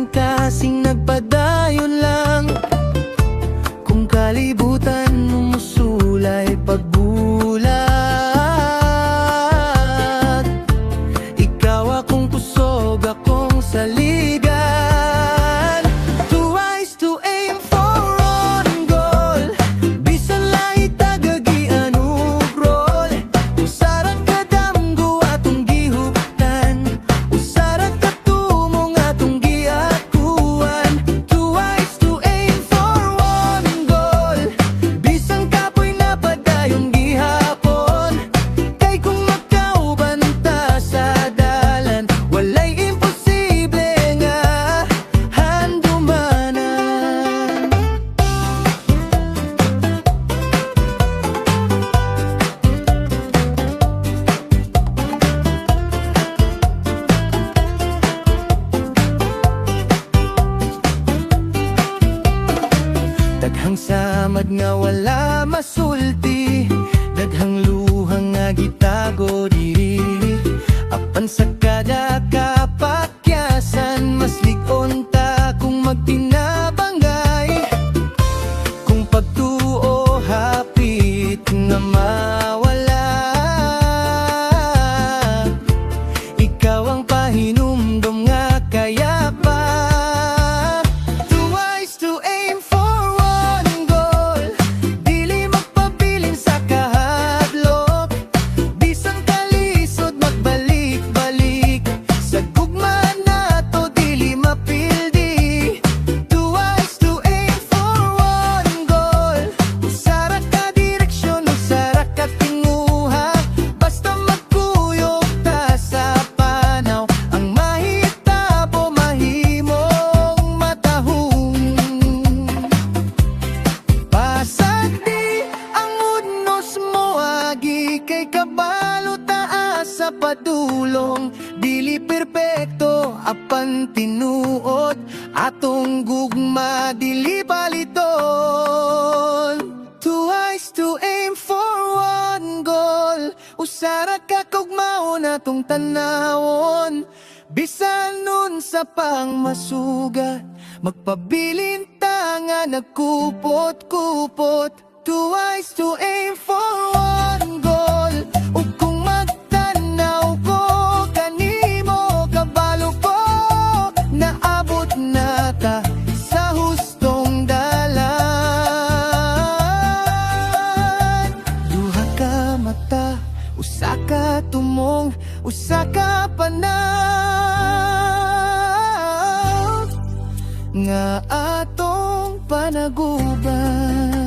aking kasing nagpadayon lang. Kung kalibutan mumusulay pagbulat, ikaw akong kusog, akong saligan. Two eyes to aim for one goal, bisan lahi tagagian ugrol. Usarat ka damgo atong gihuptan, usarat ka tumong atong giakuan. Two eyes to aim for one goal, bisan kapoy na padayon gihapon. Kay kung magkaubanta sa dalan, walay imposible nga handumanan. Daghang samad nga wala masulti, daghang luhang nga gitago diri. Apan sa kada kapakyasan, mas ligon ta kung magtinabangay. Kung pagtuo hapit nga mawala, ikaw ang pahinumdom nga kayapa. Two eyes to aim for one goal, dili magpabilin sa kahadlok. Bisan kalisod magbalik-balik, sa gugma nato dili mapildi. Two eyes to aim for one goal, usara ka direksyon, usara ka tinguha. Basta magkuyog ta sa panaw, ang mahitabo mahimong matahong. Pasag di ang udnos mo agi, kay kabalo taas sa padulong. Dili perpekto apan tinuod, atong gugma dili baliton. Two eyes to aim for one goal, usara ka kog maon atong tanawon. Bisan nun sa pangmasugat, magpabilin ta nga nagkupot-kupot. Two eyes to aim for one goal, ug kung magtanaw ko kanimo kabalo ko, naabot na ta sa hustong dalan. Duha ka mata, usa ka tumong, usa ka panaw nga atong panaguban.